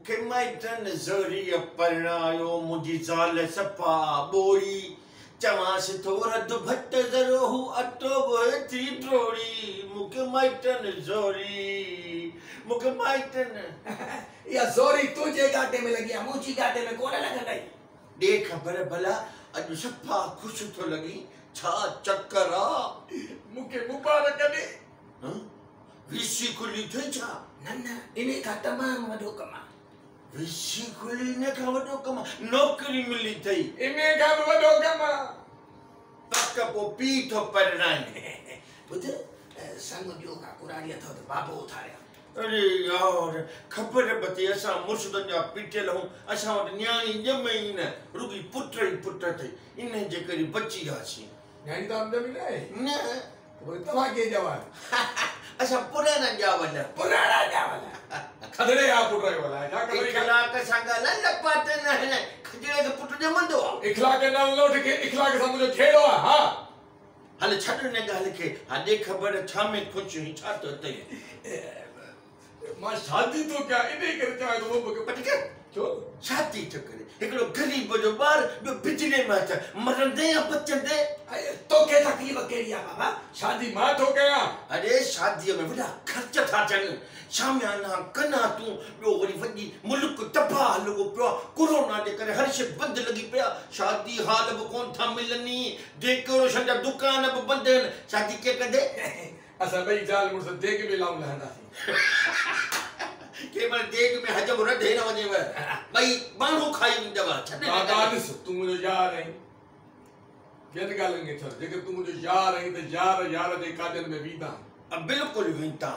के माइटन ज़री परणायो मुझी ज़ाल सफ़ा बोरी चवास थोड़ा दुभट ज़रो हूँ अटो बोए थी ट्रोड़ी मुके माइटन ज़ोरी मुके माइटन या ज़ोरी तुझे गाटे में लगी मुझी गाटे में कौन लगा गई दे खबर भला अज सफ़ा खुश तो लगी छा चक्करा मुके मुबारक दे विसी खुली थे छा नन्ना इन्हें का तमाम वडो कमा विसी खुली ने का वडो कमा नौकरी मिली थई इन्हें का वडो कमा तक पो पी तो परनाई बुध संग जो का कुराड़िया था तो बाबू उठाया अरे यार खबर बती असा मुर्शदन जा पीटेल हूं असा वट न्याणी जमे ही न रुगी पुत्र थे इन्हें जे करी बची आसी न्याणी तो हमने मिला है न वो तवा के जवान असा पुराना जावला खदड़े आ पुटरे वाला क्या कर रही इखलाक संगा न पाते न है खजड़े के पुट जमंदो इखलाक न लोट के इखलाक सा मुझे खेड़ो हां हले छड ने गाल के हादे खबर छा में खुश ही छा तो तई मां शादी तो क्या इने कर चाहे तो वो पटके छो शादी तो करे एकड़ो गरीब जो बार जो बिजली में था मरंदे या बचंदे तो के तकलीफ केरिया बाबा शादी मां तो कया अरे शादी में वडा खर्च था चन शामियाना कना तू बो वरी वडी मुल्क तबाह लगो पियो कोरोना दे करे हर शे बंद लगी पिया शादी हाल अब कोन था मिलनी डेकोरेशन जा दुकान अब बंद शादी के कंदे असा भाई जाल मुर्स देख में लाऊं लहंदा के मन देख में हजम रद है ना वने भाई बाणो खाई दवा छने दादानिस तू मुझे यार है बेन गालेंगे सर जेकर तू मुझे यार है तो यार दे काजन में वीदा अब बिल्कुल विंता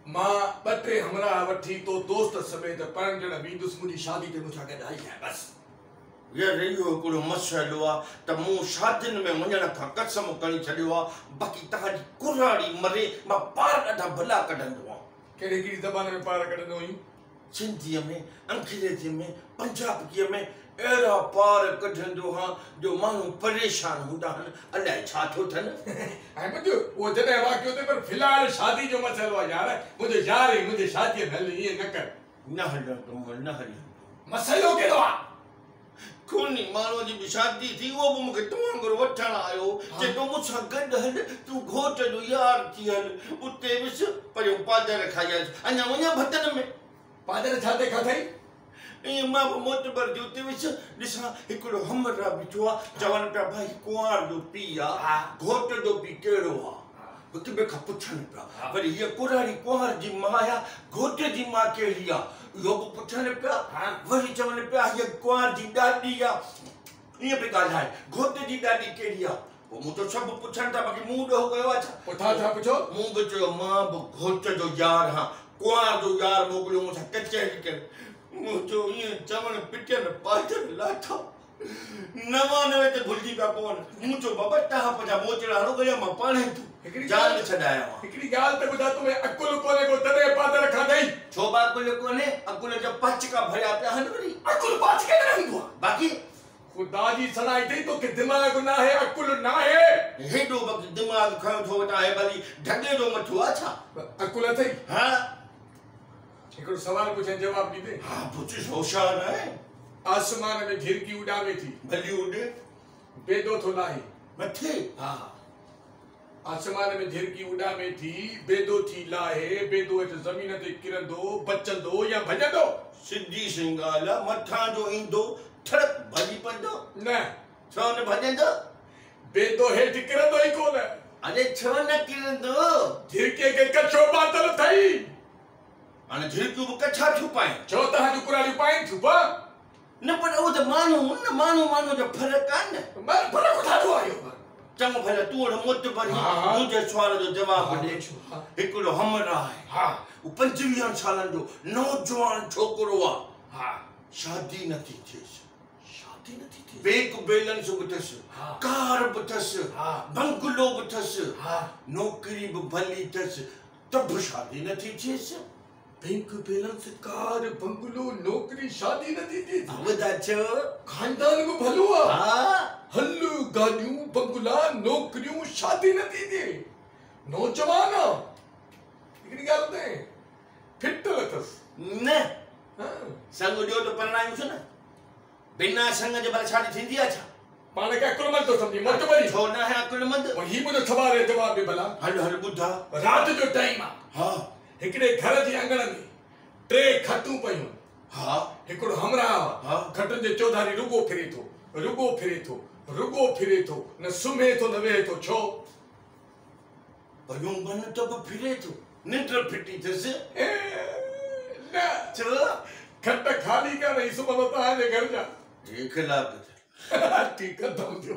मां बटे हमरा वठी तो दोस्त समेत पण जण वीदुस मुजी शादी ते मुछा के आई है बस ये रेडियो को मसलो आ त मु शादिन में वणन का कसम करी छडियो बाकी तहाडी कुराड़ी मरे मा पार ॾाढा भला कढंदो केड़े की जबान में पार कढंदो ही सिंधी में अंग्रेजी में पंजाबी में एरा पार कढंदो हां जो मानू परेशान हुंदा हन अलाए छा थो थन आई मुझे वो जने वाक्यो ते पर फिलहाल शादी जो मसलो यार मुझे यार ही मुझे शादी हल ये न कर न हल तुम न हल मसलो केड़ो आ कोनी मानो जी शादी थी वो मुके तमांगरो वठण आयो जे तो मुसा गड हल तू घोट जो यार थी हल उते विस पर पादर खाया अन्या वन्या भतन में पादर छाते खाथई ए मां मोतबर जो उते विस दिसा एकड़ो हमरा बिठवा जवान पे भाई कुआर जो पिया घोट जो पी केड़ो आ बके बे पुछन पिया पर ये कुरारी कुआर जी माया घोट जी मां केड़िया यो पुछन पिया वरी चवन पिया ये कुआर जी दादी आ ये पे गाल है घोट जी दादी केड़िया वो मु तो सब पुछन था बाकी मुंह हो गयो अच्छा पुछा था पुछो मुंह बचो मां घोट जो यार हां कुआर जो यार मोगलो मुसा कचहरी के मुझो ये चवन पिटन पाचन लाठा 99 ते भुलजी पा कोन मुझो बबटा पजा मोचड़ा रो गया म पाणे तू जान छडाया एकड़ी गाल ते बुझा तुम्हें अकुल कोने को तने पादर खादई छो बाकुल कोने अकुल जो पच का भया पे हनवरी अकुल पच के नहीं हुआ बाकी खुदा जी सनाई थी तो कि दिमाग ना है अकुल ना है हेडो बक दिमाग खयो थो वटा है भली ढगे जो मथो अच्छा अकुल थई हां एकड़ो सवाल पूछे जवाब दी दे हां पूछ होशियार है आसमान में झिरकी उड़ावे थी भली उड़े बेदो थो लाही मथे हां आसमान में झिरकी उड़ावे थी बेदो थी लाहे बेदो इस जमीन ते किरंदो बचंदो या भजंदो सिद्धी सिंगाला मथा जो इंदो ठड़क भली पंदो न छो न भजंदो बेदो हेठ किरंदो ही कोन अरे छो न किरंदो झिरके के कछो बातल थई अने झिरकी को कछा छुपाए छो ता जो कुराड़ी पाइन छुपा न पर वो तो मानो जो फर्क आ न मैं फर्क उठा दो आयो चंगो भला तू और मोट पर मुझे सवाल जो जवाब दे एकड़ो हमरा है हां वो 25 सालन जो नौजवान छोकरो आ हां शादी नथी थी बेक बैलेंस बुथस कार बुथस बंगलो बुथस नौकरी भी भली थस तब शादी नथी these bank balance car bungalow नौकरी शादी नथी थी वदा छो खानदान को भलो आ हां हल्लू गाड़ियों बंगला नौकरियों शादी नथी थी नौजवान एकड़ी गाल ते फिट लथस न संग ॾियो त परणायूंसि न बिना संग जे भला शादी थींदी आहे छा पाण खे अकुलमंद थो सम्झी मोटबरी छो न आहे अकुलमंद ही मुंहिंजो सवाल आहे जवाब ॾे भला हल हल ॿुधा राति जो टाइम आहे हा हिकिड़े घर जे अंगण में 3 खटूं पयूं हा हिकिड़ो हमराह हा खटुनि जे चौधारी रुगो फिरे थो न सुम्हे थो न वेहे थो छो भॼो मन त बि फिरे थो निंड फिटी अथसि न छो खट खाली कान्हे सुम्हंदो तव्हांजे घर जा एक लाख ठीकु आहे